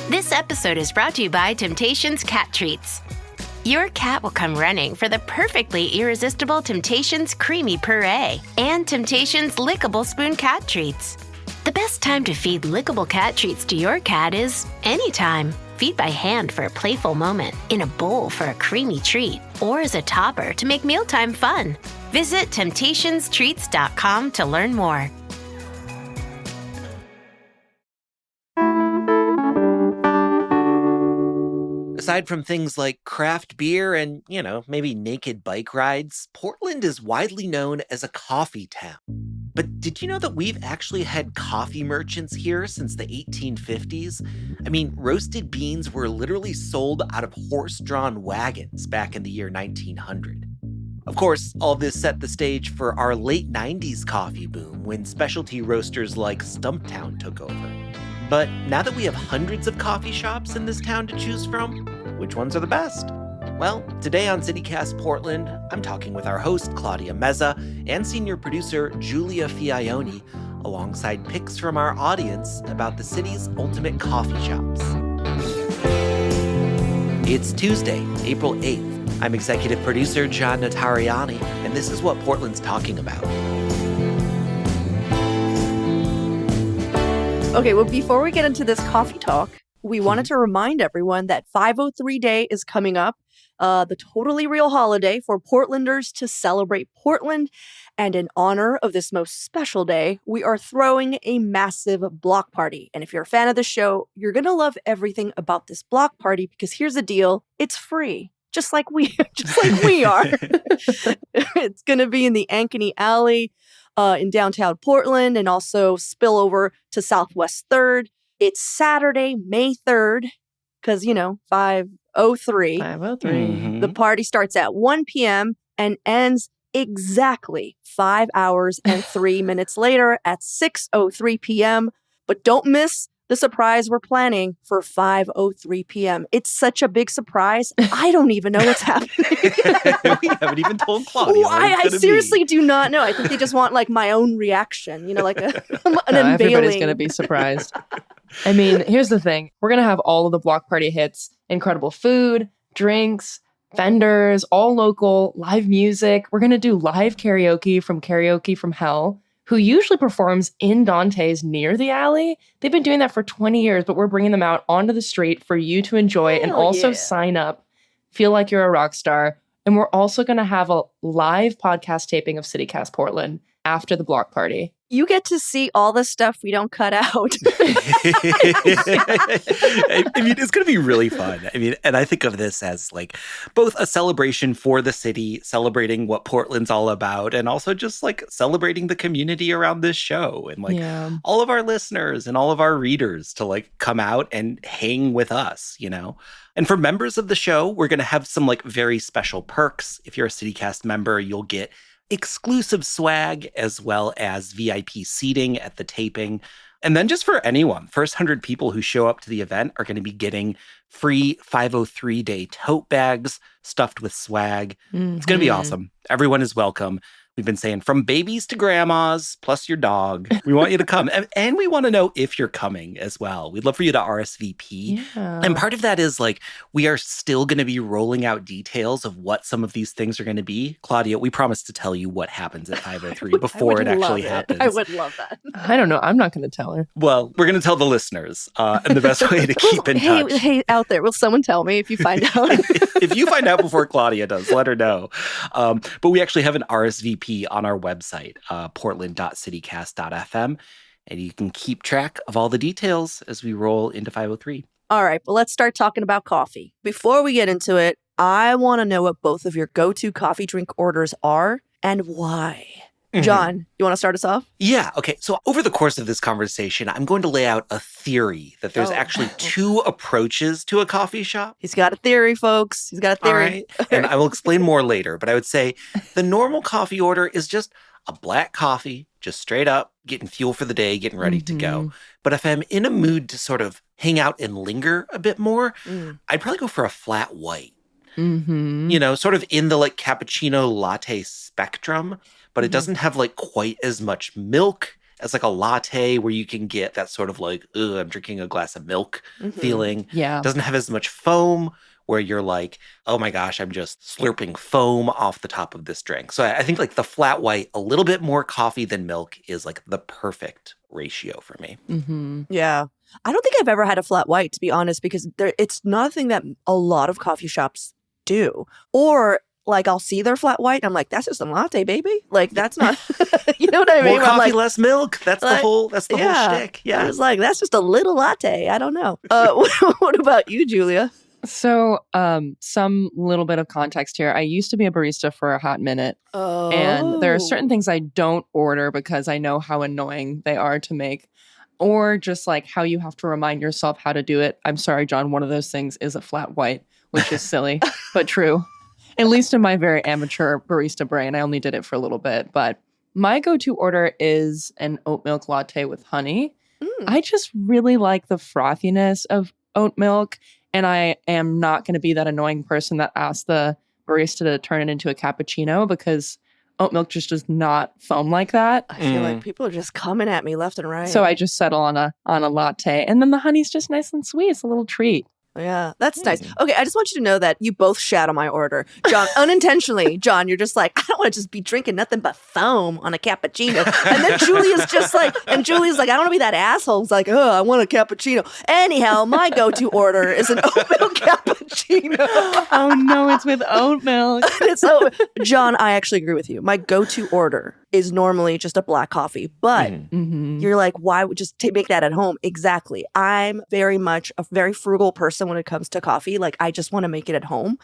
This episode is brought to you by Temptations Cat Treats. Your cat will come running for the perfectly irresistible Temptations Creamy Puree and Temptations Lickable Spoon Cat Treats. The best time to feed lickable cat treats to your cat is anytime. Feed by hand for a playful moment, in a bowl for a creamy treat, or as a topper to make mealtime fun. Visit temptationstreats.com to learn more. Aside from things like craft beer and, maybe naked bike rides, Portland is widely known as a coffee town. But did you know that we've actually had coffee merchants here since the 1850s? I mean, roasted beans were literally sold out of horse-drawn wagons back in the year 1900. Of course, all this set the stage for our late 90s coffee boom when specialty roasters like Stumptown took over. But now that we have hundreds of coffee shops in this town to choose from, which ones are the best? Well, today on CityCast Portland, I'm talking with our host, Claudia Meza, and senior producer, Giulia Fiaoni, alongside picks from our audience about the city's ultimate coffee shops. It's Tuesday, April 8th. I'm executive producer John Notarianni, and this is what Portland's talking about. Okay, well, before we get into this coffee talk, we wanted to remind everyone that 503 Day is coming up, the totally real holiday for Portlanders to celebrate Portland. And in honor of this most special day, we are throwing a massive block party. And if you're a fan of the show, you're going to love everything about this block party because here's the deal. It's free. Just like we are. It's going to be in the Ankeny Alley in downtown Portland and also spill over to Southwest 3rd. It's Saturday, May 3rd, because, 5:03. 5:03. Mm-hmm. The party starts at 1 p.m. and ends exactly 5 hours and 3 minutes later at 6:03 p.m. But don't miss the surprise we're planning for 5:03 p.m. It's such a big surprise. I don't even know what's happening. We haven't even told Claudia. I seriously do not know. I think they just want my own reaction, an unveiling. Everybody's going to be surprised. I mean, here's the thing. We're going to have all of the block party hits, incredible food, drinks, vendors, all local, live music. We're going to do live Karaoke from Hell, who usually performs in Dante's near the alley. They've been doing that for 20 years, but we're bringing them out onto the street for you to enjoy and also sign up, feel like you're a rock star. And we're also going to have a live podcast taping of CityCast Portland after the block party. You get to see all the stuff we don't cut out. I mean, it's going to be really fun. I mean, and I think of this as both a celebration for the city, celebrating what Portland's all about, and also just celebrating the community around this show and all of our listeners and all of our readers to come out and hang with us, And for members of the show, we're going to have some very special perks. If you're a CityCast member, you'll get exclusive swag as well as VIP seating at the taping. And then just for anyone, first 100 people who show up to the event are going to be getting free 503 Day tote bags stuffed with swag. Mm-hmm. It's going to be awesome. Everyone is welcome. We've been saying from babies to grandmas, plus your dog. We want you to come. And we want to know if you're coming as well. We'd love for you to RSVP. Yeah. And part of that is we are still going to be rolling out details of what some of these things are going to be. Claudia, we promised to tell you what happens at 503 before it actually happens. I would love that. I don't know. I'm not going to tell her. Well, we're going to tell the listeners. And the best way to keep in touch. Hey, out there, will someone tell me if you find out? If you find out before Claudia does, let her know. But we actually have an RSVP on our website, portland.citycast.fm, and you can keep track of all the details as we roll into 503. All right, but let's start talking about coffee. Before we get into it, I want to know what both of your go-to coffee drink orders are and why. Mm-hmm. John, you want to start us off? Yeah, okay. So over the course of this conversation, I'm going to lay out a theory that there's actually two approaches to a coffee shop. He's got a theory, folks. He's got a theory. All right. And I will explain more later, but I would say the normal coffee order is just a black coffee, just straight up, getting fuel for the day, getting ready to go. But if I'm in a mood to sort of hang out and linger a bit more, I'd probably go for a flat white. Mm-hmm. Sort of in the cappuccino latte spectrum, but it doesn't have quite as much milk as like a latte where you can get that sort of like, ugh, I'm drinking a glass of milk feeling. Yeah. Doesn't have as much foam where you're like, oh my gosh, I'm just slurping foam off the top of this drink. So I think like the flat white, a little bit more coffee than milk is like the perfect ratio for me. Mm-hmm. Yeah. I don't think I've ever had a flat white, to be honest, because it's not a thing that a lot of coffee shops do. Or like I'll see their flat white, and I'm like, that's just a latte, baby. Like that's not, you know what I mean? More I'm coffee, like, less milk. That's the whole shtick. Yeah. I Yeah. was like, that's just a little latte. I don't know. What about you, Julia? So, some little bit of context here. I used to be a barista for a hot minute. Oh. And there are certain things I don't order because I know how annoying they are to make, or just like how you have to remind yourself how to do it. I'm sorry, John. One of those things is a flat white, which is silly, but true. At least in my very amateur barista brain, I only did it for a little bit. But my go-to order is an oat milk latte with honey. I just really like the frothiness of oat milk. And I am not going to be that annoying person that asks the barista to turn it into a cappuccino because oat milk just does not foam like that. I feel like people are just coming at me left and right. So I just settle on a latte. And then the honey's just nice and sweet. It's a little treat. Yeah, that's nice. Okay, I just want you to know that you both shat on my order. John, unintentionally, John, you're just like, I don't want to just be drinking nothing but foam on a cappuccino. And then Julia's like, I don't want to be that asshole who's like, oh, I want a cappuccino. Anyhow, my go-to order is an oat milk cappuccino. Oh no, it's with oat milk. John, I actually agree with you. My go-to order is normally just a black coffee, but you're like, why would just make that at home? Exactly. I'm very much a very frugal person when it comes to coffee. Like, I just want to make it at home.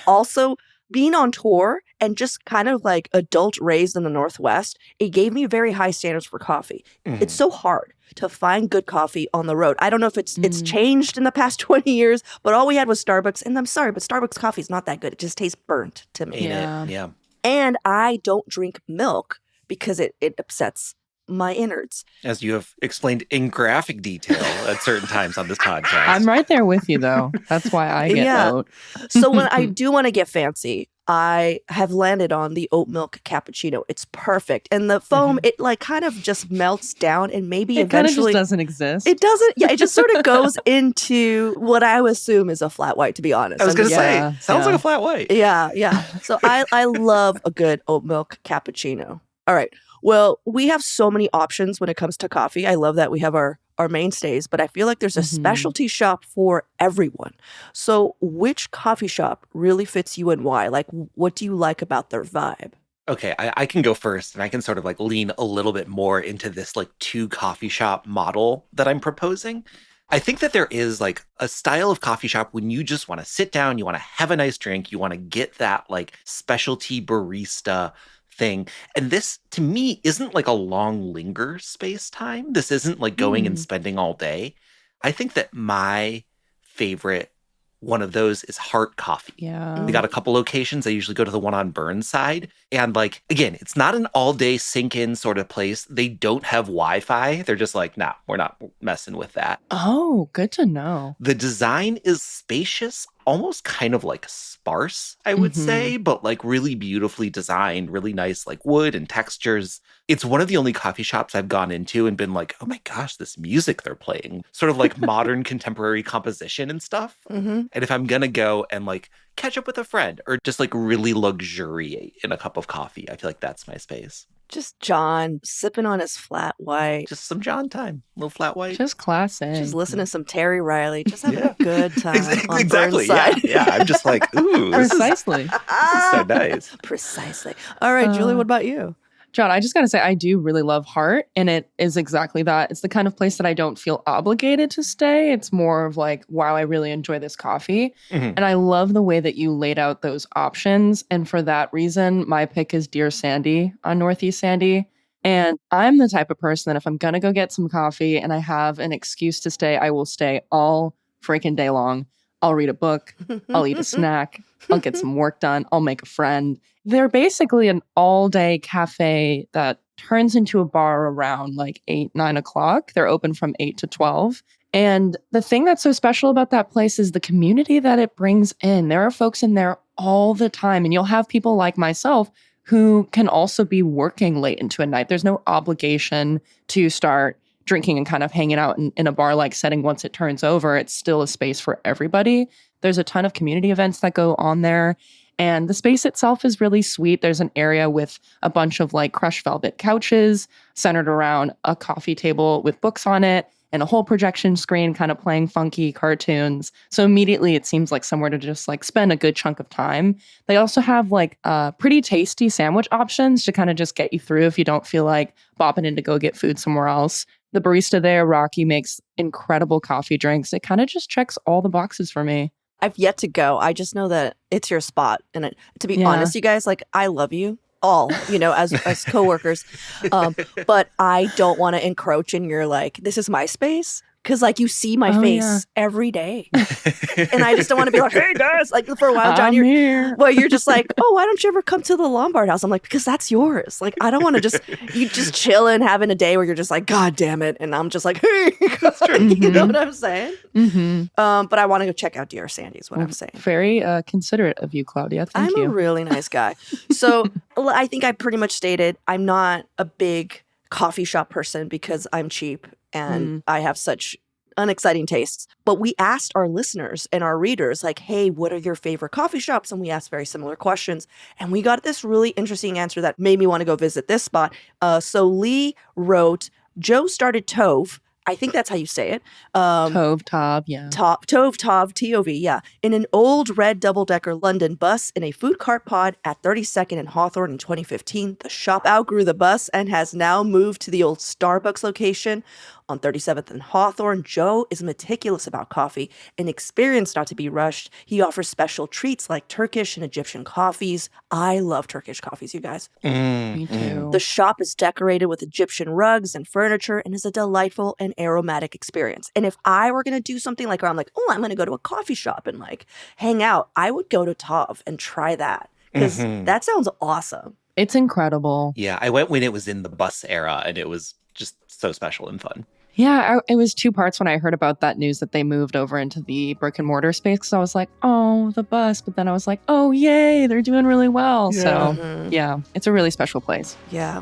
Also, being on tour and just kind of like adult raised in the Northwest, it gave me very high standards for coffee. It's so hard to find good coffee on the road. I don't know if it's changed in the past 20 years, but all we had was Starbucks. And I'm sorry, but Starbucks coffee is not that good. It just tastes burnt to me. Yeah. And I don't drink milk because it upsets my innards. As you have explained in graphic detail at certain times on this podcast. I'm right there with you, though. That's why I get oat. So when I do want to get fancy, I have landed on the oat milk cappuccino. It's perfect. And the foam, it like kind of just melts down and maybe it kind of eventually... just doesn't exist. It doesn't. Yeah, it just sort of goes into what I would assume is a flat white, to be honest. I was going to say, sounds like a flat white. Yeah. So I love a good oat milk cappuccino. All right. Well, we have so many options when it comes to coffee. I love that we have our mainstays, but I feel like there's a specialty shop for everyone. So which coffee shop really fits you and why? Like, what do you like about their vibe? Okay, I can go first, and I can sort of like lean a little bit more into this like 2 coffee shop model that I'm proposing. I think that there is like a style of coffee shop when you just want to sit down, you want to have a nice drink, you want to get that like specialty barista thing. And this, to me, isn't like a long linger space time. This isn't like going and spending all day. I think that my favorite one of those is Heart Coffee. Yeah. They got a couple locations. I usually go to the one on Burnside. And like, again, it's not an all-day sink-in sort of place. They don't have Wi-Fi. They're just like, nah, we're not messing with that. Oh, good to know. The design is spacious, almost kind of like sparse, I would say, but like really beautifully designed, really nice like wood and textures. It's one of the only coffee shops I've gone into and been like, oh my gosh, this music they're playing. Sort of like modern contemporary composition and stuff. And if I'm going to go and like catch up with a friend or just like really luxuriate in a cup of coffee, I feel like that's my space. Just John sipping on his flat white. Just some John time. A little flat white. Just classic. Just listening to some Terry Riley. Just having a good time. Exactly. On Burnside. Yeah. I'm just like, ooh. Precisely. This is so nice. Precisely. All right, Julie, what about you? John, I just got to say, I do really love Heart, and it is exactly that. It's the kind of place that I don't feel obligated to stay. It's more of like, wow, I really enjoy this coffee. And I love the way that you laid out those options. And for that reason, my pick is Dear Sandy on Northeast Sandy. And I'm the type of person that if I'm going to go get some coffee and I have an excuse to stay, I will stay all freaking day long. I'll read a book. I'll eat a snack. I'll get some work done. I'll make a friend. They're basically an all-day cafe that turns into a bar around like 8, 9 o'clock. They're open from 8 to 12. And the thing that's so special about that place is the community that it brings in. There are folks in there all the time. And you'll have people like myself who can also be working late into a night. There's no obligation to start drinking and kind of hanging out in a bar-like setting once it turns over. It's still a space for everybody. There's a ton of community events that go on there. And the space itself is really sweet. There's an area with a bunch of like crushed velvet couches centered around a coffee table with books on it and a whole projection screen kind of playing funky cartoons. So immediately it seems like somewhere to just like spend a good chunk of time. They also have like pretty tasty sandwich options to kind of just get you through if you don't feel like bopping in to go get food somewhere else. The barista there, Rocky, makes incredible coffee drinks. It kind of just checks all the boxes for me. I've yet to go. I just know that it's your spot. And to be honest, you guys, like, I love you all, as coworkers. But I don't want to encroach in your, like, this is my space. Because, like, you see my face every day. And I just don't want to be like, hey, guys. Like, for a while, John, you're just like, oh, why don't you ever come to the Lombard house? I'm like, because that's yours. Like, I don't want to you just chilling, having a day where you're just like, God damn it. And I'm just like, hey. You know what I'm saying? Mm-hmm. But I want to go check out DR Sandy is what I'm saying. Very considerate of you, Claudia. Thank you. I'm a really nice guy. So I think I pretty much stated I'm not a big coffee shop person because I'm cheap. And I have such unexciting tastes. But we asked our listeners and our readers, like, hey, what are your favorite coffee shops? And we asked very similar questions. And we got this really interesting answer that made me want to go visit this spot. So Lee wrote, Joe started Tove. I think that's how you say it. Tove Tov, yeah. Tove Tov, T-O-V, yeah. In an old red double-decker London bus in a food cart pod at 32nd and Hawthorne in 2015, the shop outgrew the bus and has now moved to the old Starbucks location on 37th and Hawthorne. Joe is meticulous about coffee and experienced not to be rushed. He offers special treats like Turkish and Egyptian coffees. I love Turkish coffees, you guys. Me too. The shop is decorated with Egyptian rugs and furniture and is a delightful and aromatic experience. And if I were going to do something like where I'm like, oh, I'm going to go to a coffee shop and like hang out, I would go to Tov and try that because that sounds awesome. It's incredible. Yeah, I went when it was in the bus era and it was just so special and fun. Yeah, it was two parts when I heard about that news that they moved over into the brick and mortar space because I was like, oh, the bus. But then I was like, oh, yay, they're doing really well. Yeah. So, yeah, it's a really special place. Yeah.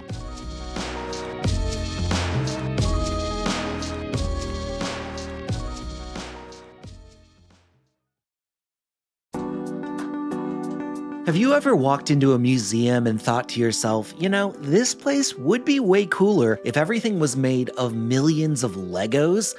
Have you ever walked into a museum and thought to yourself, this place would be way cooler if everything was made of millions of Legos?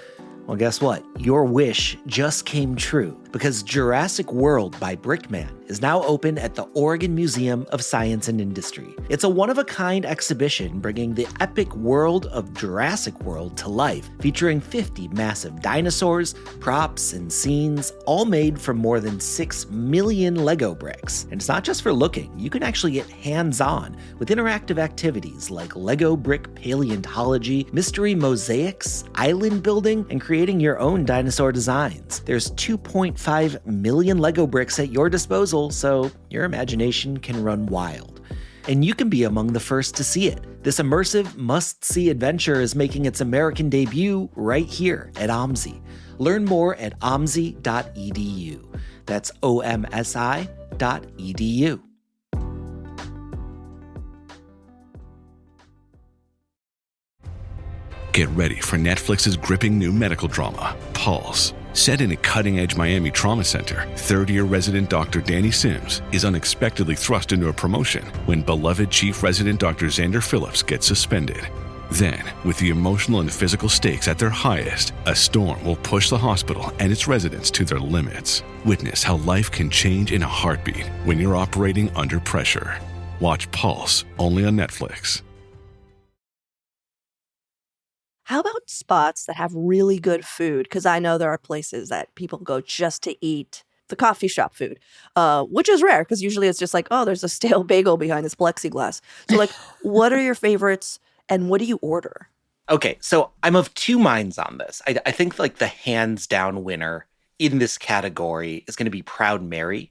Well, guess what? Your wish just came true because Jurassic World by Brickman is now open at the Oregon Museum of Science and Industry. It's a one-of-a-kind exhibition bringing the epic world of Jurassic World to life, featuring 50 massive dinosaurs, props, and scenes, all made from more than 6 million Lego bricks. And it's not just for looking. You can actually get hands-on with interactive activities like Lego brick paleontology, mystery mosaics, island building, and creating your own dinosaur designs. There's 2.5 million Lego bricks at your disposal, so your imagination can run wild. And you can be among the first to see it. This immersive, must-see adventure is making its American debut right here at OMSI. Learn more at omsi.edu. That's omsi.edu. Get ready for Netflix's gripping new medical drama, Pulse. Set in a cutting-edge Miami trauma center, third-year resident Dr. Danny Sims is unexpectedly thrust into a promotion when beloved chief resident Dr. Xander Phillips gets suspended. Then, with the emotional and physical stakes at their highest, a storm will push the hospital and its residents to their limits. Witness how life can change in a heartbeat when you're operating under pressure. Watch Pulse, only on Netflix. How about spots that have really good food? Because I know there are places that people go just to eat the coffee shop food, which is rare because usually it's just like, oh, there's a stale bagel behind this plexiglass. So like, what are your favorites and what do you order? Okay, so I'm of two minds on this. I think like the hands down winner in this category is going to be Proud Mary.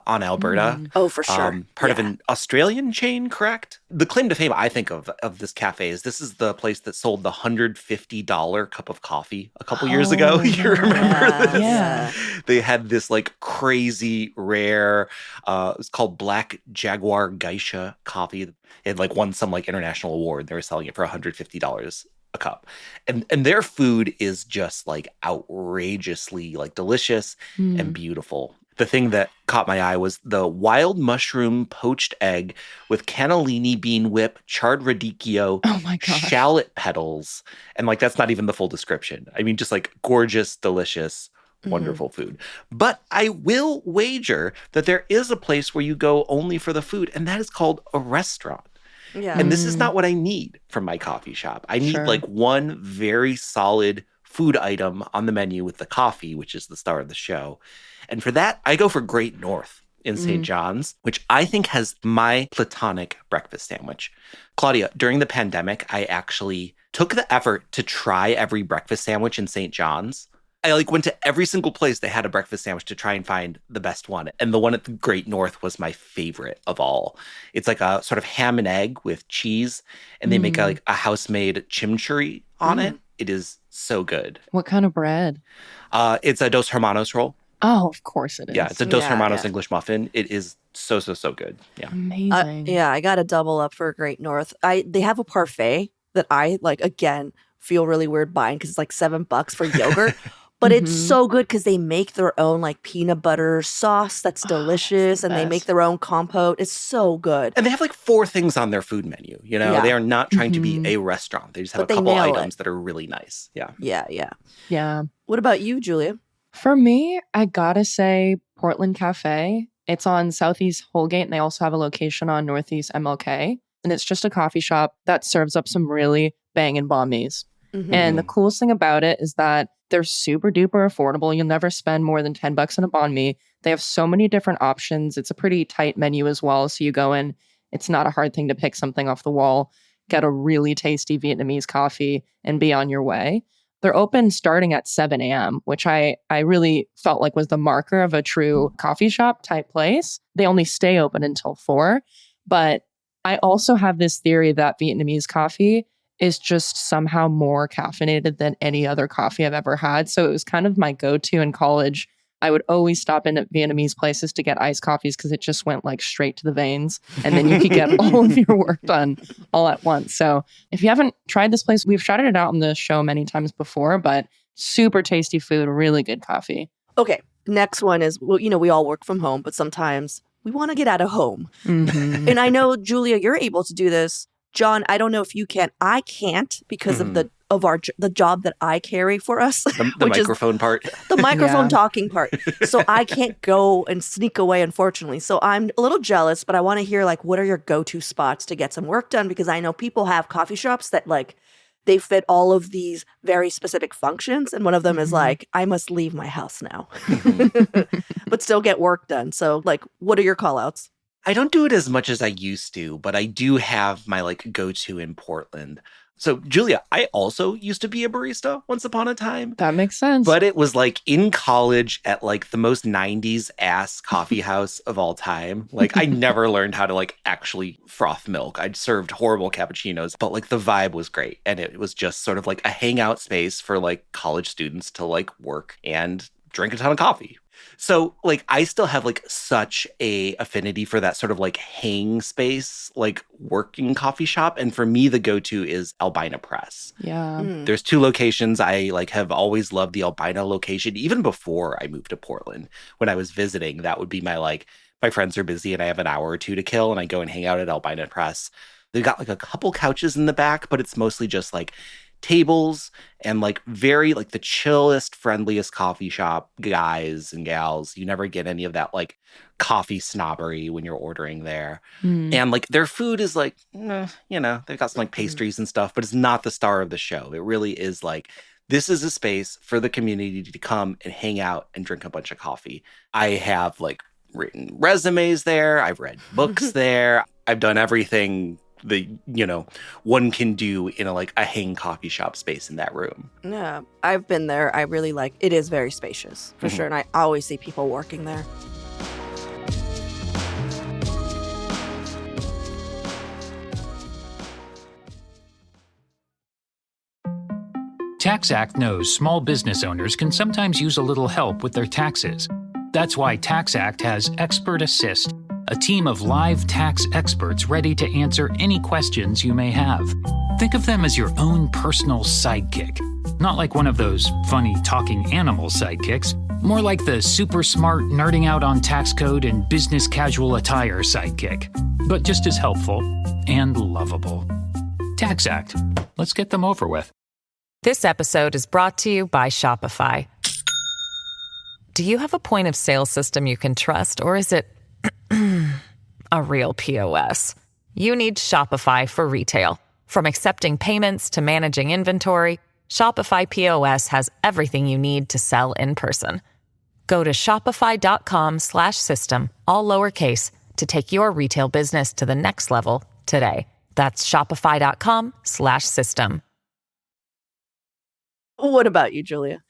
on Alberta. Oh, for sure. Part of an Australian chain, correct? The claim to fame I think of this cafe is this is the place that sold the $150 cup of coffee a couple years ago. You remember this? Yeah. They had this like crazy rare, it's called Black Jaguar Geisha coffee. It like won some like international award. They were selling it for $150 a cup. And their food is just like outrageously like delicious and beautiful. The thing that caught my eye was the wild mushroom poached egg with cannellini bean whip, charred radicchio, shallot petals. And like, that's not even the full description. I mean, just like gorgeous, delicious, wonderful food. But I will wager that there is a place where you go only for the food, and that is called a restaurant. Yeah. And this is not what I need from my coffee shop. I need like one very solid food item on the menu with the coffee, which is the star of the show. And for that, I go for Great North in St. John's, which I think has my platonic breakfast sandwich. Claudia, during the pandemic, I actually took the effort to try every breakfast sandwich in St. John's. I like went to every single place they had a breakfast sandwich to try and find the best one. And the one at the Great North was my favorite of all. It's like a sort of ham and egg with cheese, and they make a house-made chimichurri on it. It is so good. What kind of bread? It's a Dos Hermanos roll. Oh, of course it is. Yeah, it's a Dos Hermanos English muffin. It is so good. Yeah. Amazing. I got to double up for Great North. They have a parfait that I like, again, feel really weird buying because it's like $7 for yogurt. But it's so good because they make their own like peanut butter sauce that's delicious, and they make their own compote. It's so good. And they have like 4 things on their food menu. You know, they are not trying to be a restaurant. They just have a couple items that are really nice. Yeah. Yeah. What about you, Julia? For me, I gotta say Portland Cafe. It's on Southeast Holgate, and they also have a location on Northeast MLK. And it's just a coffee shop that serves up some really banging bombies. And the coolest thing about it is that they're super duper affordable. You'll never spend more than $10 on a banh mi. They have so many different options. It's a pretty tight menu as well. So you go in, it's not a hard thing to pick something off the wall, get a really tasty Vietnamese coffee, and be on your way. They're open starting at 7 a.m., which I really felt like was the marker of a true coffee shop type place. They only stay open until 4. But I also have this theory that Vietnamese coffee is just somehow more caffeinated than any other coffee I've ever had. So it was kind of my go-to in college. I would always stop in at Vietnamese places to get iced coffees because it just went like straight to the veins. And then you could get all of your work done all at once. So if you haven't tried this place, we've shouted it out on the show many times before, but super tasty food, really good coffee. Okay, next one is, well, you know, we all work from home, but sometimes we want to get out of home. And I know, Julia, you're able to do this. John, I don't know if you can. I can't because of the job that I carry for us. The microphone part. The microphone talking part. So I can't go and sneak away, unfortunately. So I'm a little jealous, but I want to hear, like, what are your go-to spots to get some work done? Because I know people have coffee shops that, like, they fit all of these very specific functions. And one of them is like, I must leave my house now, but still get work done. So, like, what are your call outs? I don't do it as much as I used to, but I do have my like go-to in Portland. So, Julia, I also used to be a barista once upon a time. That makes sense. But it was like in college at like the most 90s ass coffee house of all time. Like I never learned how to like actually froth milk. I'd served horrible cappuccinos, but like the vibe was great. And it was just sort of like a hangout space for like college students to like work and drink a ton of coffee. So, like, I still have, like, such a affinity for that sort of, like, hang space, like, working coffee shop. And for me, the go-to is Albina Press. Yeah. There's 2 locations. I, like, have always loved the Albina location, even before I moved to Portland. When I was visiting, that would be my, like, my friends are busy and I have an hour or 2 to kill, and I go and hang out at Albina Press. They've got, like, a couple couches in the back, but it's mostly just, like, tables and like very like the chillest, friendliest coffee shop guys and gals. You never get any of that like coffee snobbery when you're ordering there. And like their food is like, you know, they've got some like pastries and stuff, but it's not the star of the show. It really is like, this is a space for the community to come and hang out and drink a bunch of coffee. I have like written resumes there. I've read books there. I've done everything the, you know, one can do in a like a hang coffee shop space in that room. Yeah, I've been there. I really like it. Is very spacious for sure, and I always see people working there. TaxAct knows small business owners can sometimes use a little help with their taxes. That's why TaxAct has Expert Assist, a team of live tax experts ready to answer any questions you may have. Think of them as your own personal sidekick. Not like one of those funny talking animal sidekicks, more like the super smart nerding out on tax code and business casual attire sidekick, but just as helpful and lovable. TaxAct. Let's get them over with. This episode is brought to you by Shopify. Do you have a point of sale system you can trust, or is it a real POS? You need Shopify for retail. From accepting payments to managing inventory, Shopify POS has everything you need to sell in person. Go to shopify.com/system, all lowercase, to take your retail business to the next level today. That's shopify.com/system. What about you, Julia?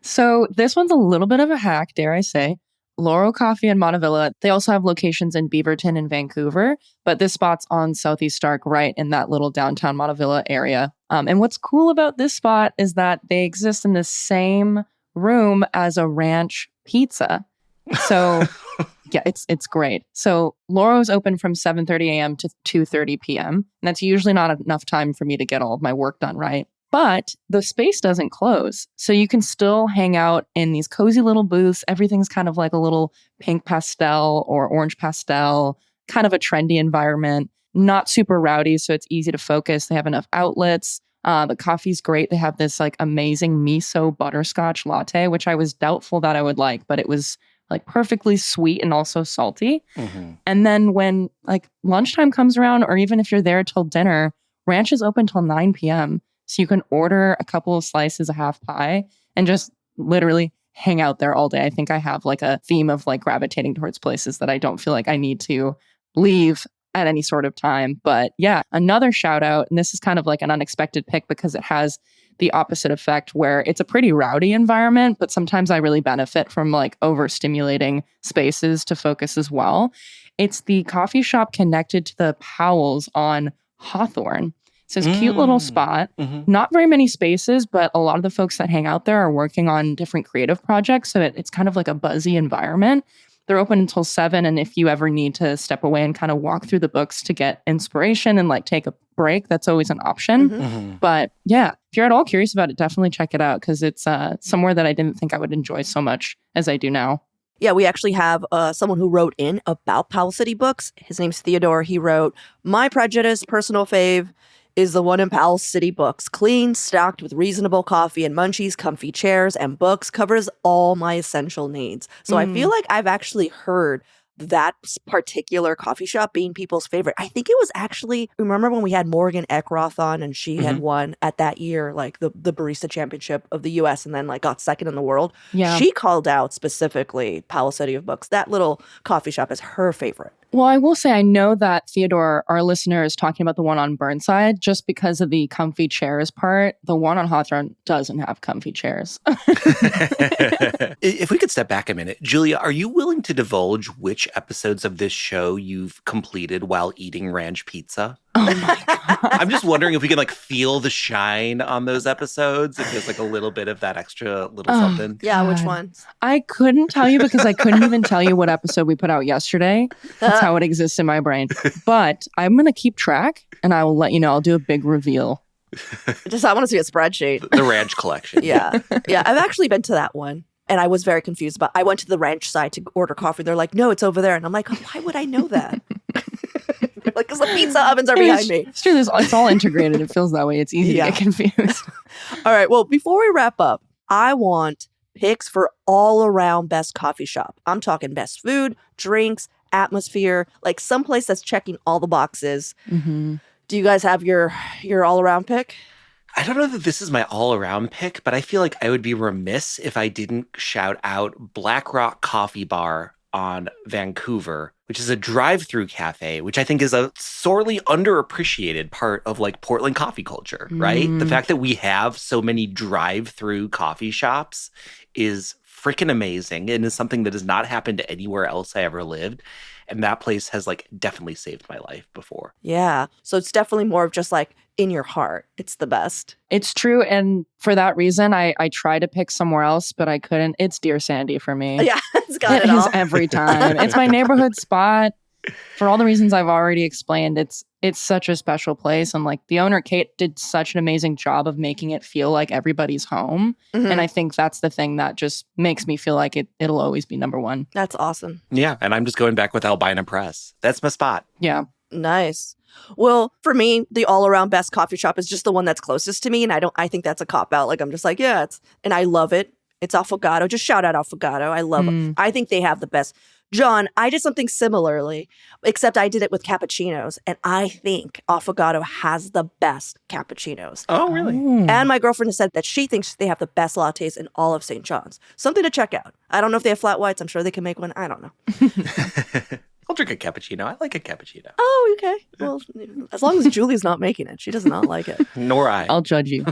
So this one's a little bit of a hack, dare I say. Laurel Coffee in Montevilla. They also have locations in Beaverton and Vancouver, but this spot's on Southeast Stark, right in that little downtown Montevilla area. And what's cool about this spot is that they exist in the same room as a ranch pizza. So yeah, it's great. So Laurel's open from 7:30 a.m. to 2:30 p.m. And that's usually not enough time for me to get all of my work done, right? But the space doesn't close. So you can still hang out in these cozy little booths. Everything's kind of like a little pink pastel or orange pastel, kind of a trendy environment, not super rowdy. So it's easy to focus. They have enough outlets. The coffee's great. They have this like amazing miso butterscotch latte, which I was doubtful that I would like, but it was like perfectly sweet and also salty. Mm-hmm. And then when like lunchtime comes around, or even if you're there till dinner, Ranch is open till 9 p.m. So you can order a couple of slices of half pie and just literally hang out there all day. I think I have like a theme of like gravitating towards places that I don't feel like I need to leave at any sort of time. But yeah, another shout out, and this is kind of like an unexpected pick because it has the opposite effect where it's a pretty rowdy environment, but sometimes I really benefit from like overstimulating spaces to focus as well. It's the coffee shop connected to the Powells on Hawthorne. So it's a cute little spot, not very many spaces, but a lot of the folks that hang out there are working on different creative projects. So it's kind of like a buzzy environment. They're open until 7. And if you ever need to step away and kind of walk through the books to get inspiration and like take a break, that's always an option. But yeah, if you're at all curious about it, definitely check it out because it's somewhere that I didn't think I would enjoy so much as I do now. Yeah, we actually have someone who wrote in about Powell City Books. His name's Theodore. He wrote, "My prejudice, personal fave, is the one in Powell City Books. Clean, stocked with reasonable coffee and munchies, comfy chairs, and books. Covers all my essential needs." So I feel like I've actually heard that particular coffee shop being people's favorite. I think it was actually, remember when we had Morgan Eckroth on and she had won at that year, like the Barista Championship of the US and then like got second in the world. Yeah. She called out specifically Powell City of Books. That little coffee shop is her favorite. Well, I will say I know that Theodore, our listener, is talking about the one on Burnside just because of the comfy chairs part. The one on Hawthorne doesn't have comfy chairs. If we could step back a minute, Julia, are you willing to divulge which episodes of this show you've completed while eating ranch pizza? Oh my God. I'm just wondering if we can like feel the shine on those episodes. If there's like a little bit of that extra little something. Yeah, which ones? I couldn't tell you because I couldn't even tell you what episode we put out yesterday. That's how it exists in my brain. But I'm going to keep track and I will let you know. I'll do a big reveal. I want to see a spreadsheet. The ranch collection. Yeah. I've actually been to that one. And I was very confused. But I went to the ranch side to order coffee. They're like, "No, it's over there." And I'm like, "Why would I know that?" Like, because the pizza ovens are behind me. It's true. It's all integrated. It feels that way. It's easy to get confused. All right. Well, before we wrap up, I want picks for all around best coffee shop. I'm talking best food, drinks, atmosphere, like someplace that's checking all the boxes. Do you guys have your all around pick? I don't know that this is my all-around pick, but I feel like I would be remiss if I didn't shout out Black Rock Coffee Bar on Vancouver, which is a drive-through cafe, which I think is a sorely underappreciated part of like Portland coffee culture, right? The fact that we have so many drive-through coffee shops is freaking amazing and is something that has not happened anywhere else I ever lived. And that place has like definitely saved my life before. Yeah. So it's definitely more of just like in your heart. It's the best. It's true. And for that reason, I tried to pick somewhere else, but I couldn't. It's Dear Sandy for me. Yeah, it's got It it is all. every time. It's my neighborhood spot. For all the reasons I've already explained, it's such a special place. And like the owner, Kate, did such an amazing job of making it feel like everybody's home. Mhm. And I think that's the thing that just makes me feel like it'll always be number one. That's awesome. Yeah. And I'm just going back with Albina Press. That's my spot. Yeah. Nice. Well, for me, the all-around best coffee shop is just the one that's closest to me. And I think that's a cop-out. Like, I'm just like, yeah, and I love it. It's Affogato. Just shout out Affogato. I love it. I think they have the best. John, I did something similarly, except I did it with cappuccinos. And I think Affogato has the best cappuccinos. Oh, really? And my girlfriend has said that she thinks they have the best lattes in all of St. John's. Something to check out. I don't know if they have flat whites. I'm sure they can make one. I don't know. I'll drink a cappuccino. I like a cappuccino. Oh, okay. Well, as long as Julie's not making it. She does not like it. Nor I. I'll judge you.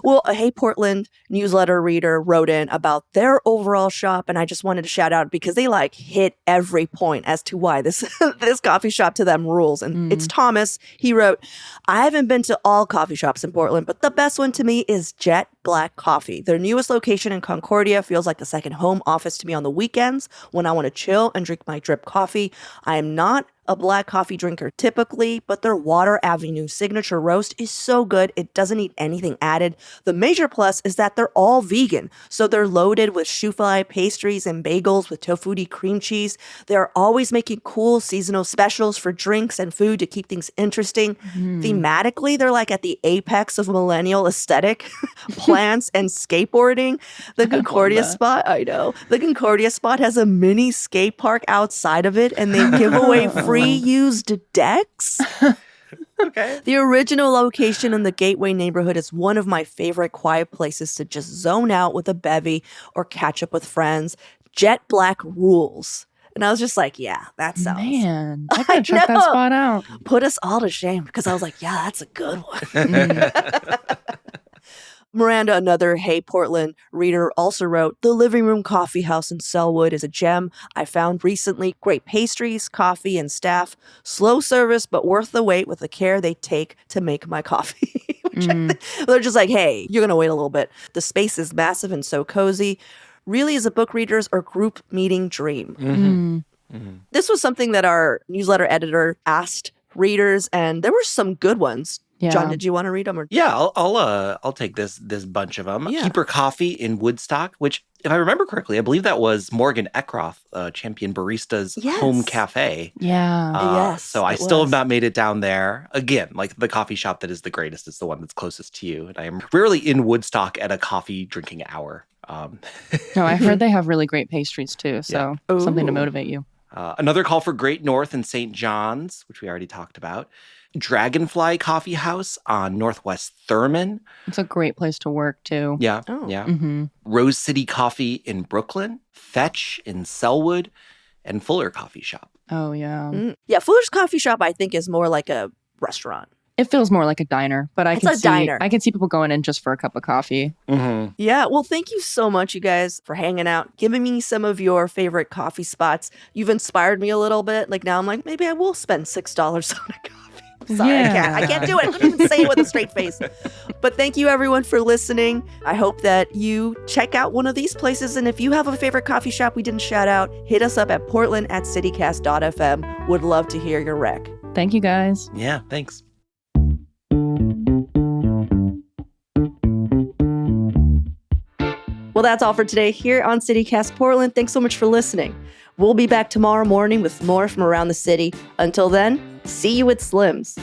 Well, a Hey Portland newsletter reader wrote in about their overall shop, and I just wanted to shout out because they like hit every point as to why this this coffee shop to them rules. And it's Thomas. He wrote, I haven't been to all coffee shops in Portland, but the best one to me is Jet Black Coffee. Their newest location in Concordia feels like the second home office to me on the weekends when I want to chill and drink my drip coffee. I am not a black coffee drinker typically, but their Water Avenue signature roast is so good, it doesn't need anything added. The major plus is that they're all vegan, so they're loaded with chouflai pastries and bagels with tofuti cream cheese. They're always making cool seasonal specials for drinks and food to keep things interesting. Thematically, they're like at the apex of millennial aesthetic, plants and skateboarding. The Concordia spot, I know, the Concordia spot has a mini skate park outside of it, and they give away free used decks. Okay. The original location in the Gateway neighborhood is one of my favorite quiet places to just zone out with a bevy or catch up with friends. Jet Black rules. And I was just like, yeah, that sounds. Man, I gotta check that spot out. Put us all to shame because I was like, yeah, that's a good one. Miranda, another Hey Portland reader, also wrote, the living room coffee house in Selwood is a gem I found recently. Great pastries, coffee, and staff. Slow service, but worth the wait with the care they take to make my coffee. They're just like, hey, you're going to wait a little bit. The space is massive and so cozy. Really is a book reader's or group meeting dream. This was something that our newsletter editor asked readers, and there were some good ones. Yeah. John, did you want to read them? Or? Yeah, I'll take this bunch of them. Yeah. Keeper Coffee in Woodstock, which, if I remember correctly, I believe that was Morgan Eckroth, Champion Barista's home cafe. Yeah. Yes, So I it still was. have not made it down there. Again, like the coffee shop that is the greatest is the one that's closest to you. And I am rarely in Woodstock at a coffee drinking hour. No, I heard they have really great pastries too. So something to Ooh. motivate you. Another call for Great North in St. John's, which we already talked about. Dragonfly Coffee House on Northwest Thurman. It's a great place to work too. Yeah, Oh. yeah. Mm-hmm. Rose City Coffee in Brooklyn. Fetch in Selwood. And Fuller Coffee Shop. Oh, yeah. Yeah, Fuller's Coffee Shop, I think, is more like a restaurant. It feels more like a diner, but It's a diner. I can see people going in just for a cup of coffee. Mm-hmm. Yeah, well, thank you so much, you guys, for hanging out, giving me some of your favorite coffee spots. You've inspired me a little bit. Like now I'm like, maybe I will spend $6 on a coffee. Sorry, Yeah. I can't do it. I couldn't even say it with a straight face. But thank you, everyone, for listening. I hope that you check out one of these places. And if you have a favorite coffee shop we didn't shout out, hit us up at portland@citycast.fm. Would love to hear your rec. Thank you, guys. Yeah, thanks. Well, that's all for today here on CityCast Portland. Thanks so much for listening. We'll be back tomorrow morning with more from around the city. Until then, see you at Slim's.